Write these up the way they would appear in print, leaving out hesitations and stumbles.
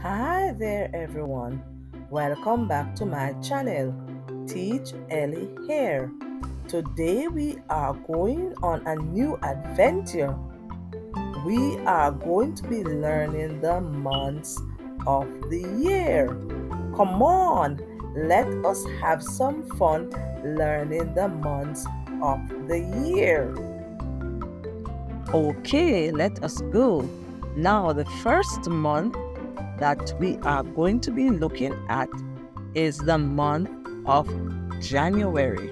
Hi there everyone. Welcome back to my channel. Teach Ellie here. Today we are going on a new adventure. We are going to be learning the months of the year. Come on, let us have some fun learning the months of the year. Okay, let us go. Now, the first month that we are going to be looking at is the month of January.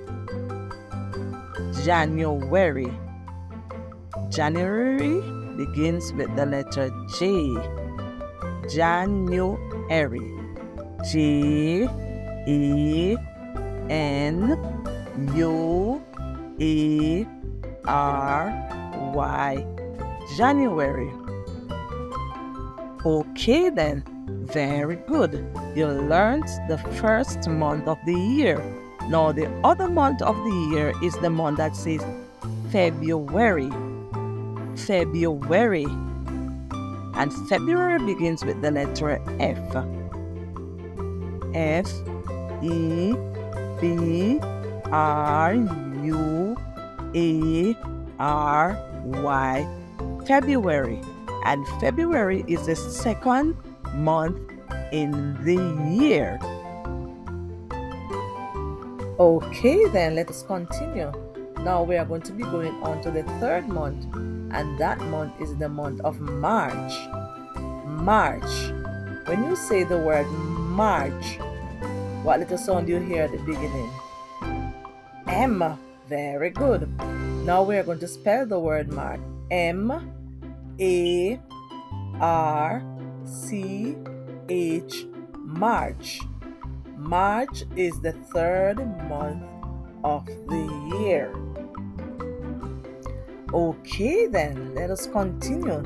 January. January begins with the letter J. January. J A N U A R Y. January. Okay then, very good. You learned the first month of the year. Now the other month of the year is the month that says February. February. And February begins with the letter F. F E B R U A R Y. February. And February is the second month in the year. Okay, then let us continue. Now we are going to be going on to the third month, and that month is the month of March. March. When you say the word March, what little sound do you hear at the beginning? M. Very good. Now we are going to spell the word March. M-A-R-C-H. March. March is the third month of the year. Okay then, let us continue.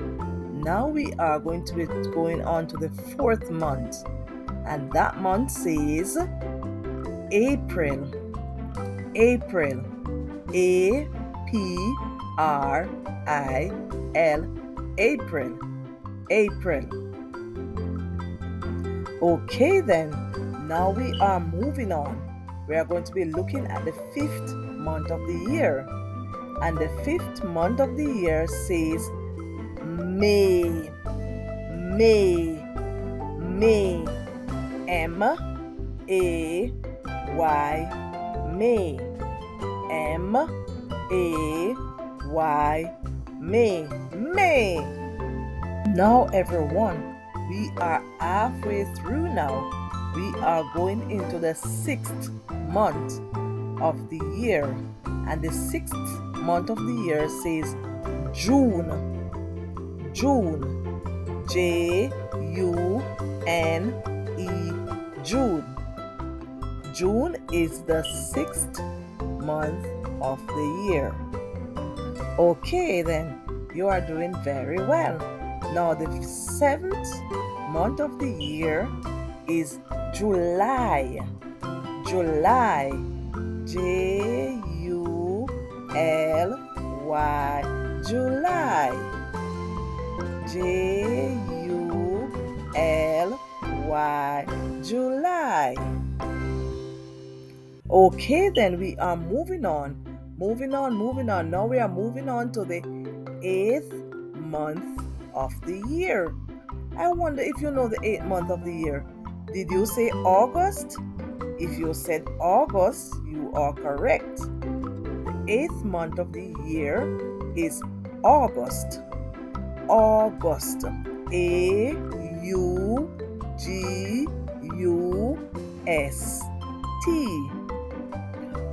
Now we are going to be going on to the fourth month, and that month says April. April. A-P-R-I-L. April. April. Okay then, now we are moving on. We are going to be looking at the fifth month of the year. And the fifth month of the year says May. May. May. M-A-Y. May. M-A-Y. May. May. Now everyone, we are halfway through now. We are going into the sixth month of the year. And the sixth month of the year says June. June. J-U-N-E. June. June is the sixth month of the year. Okay then, you are doing very well. Now the seventh month of the year is July. July. J-U-L-Y. July. J-U-L-Y. July. Okay, then we are moving on. Moving on. Now we are moving on to the eighth month of the year. I wonder if you know the eighth month of the year. Did you say August? If you said August, you are correct. The eighth month of the year is August. August. A-U-G-U-S-T.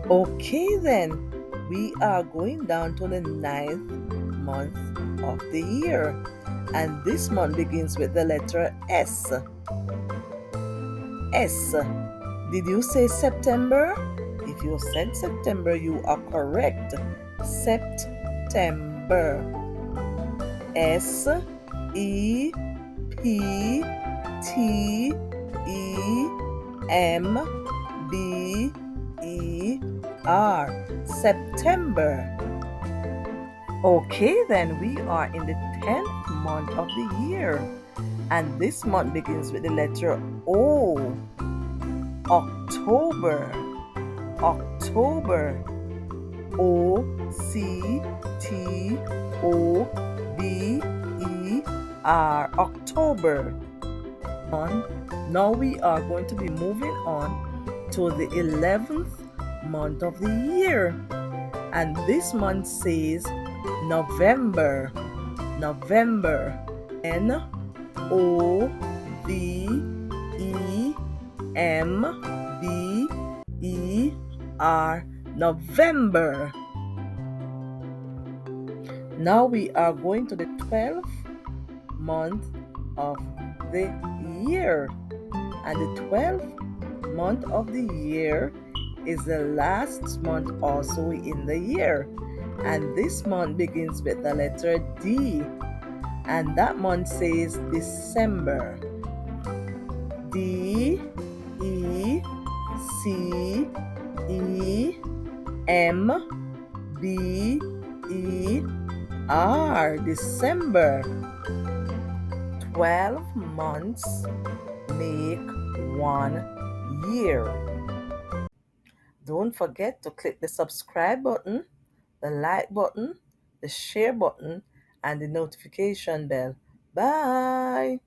Okay then, we are going down to the ninth month of the year. And this month begins with the letter S. S. Did you say September? If you said September, you are correct. September. S-E-P-T-E-M-B-E-R. September. Okay, then we are in the 10th month of the year. And this month begins with the letter O. October. October. October. October. Now we are going to be moving on to the 11th month of the year. And this month says November. November. November. November. Now we are going to the 12th month of the year. And the 12th month of the year is the last month also in the year. And this month begins with the letter D. And that month says December. December. December. 12 months make one year. Don't forget to click the subscribe button, the like button, the share button, and the notification bell. Bye.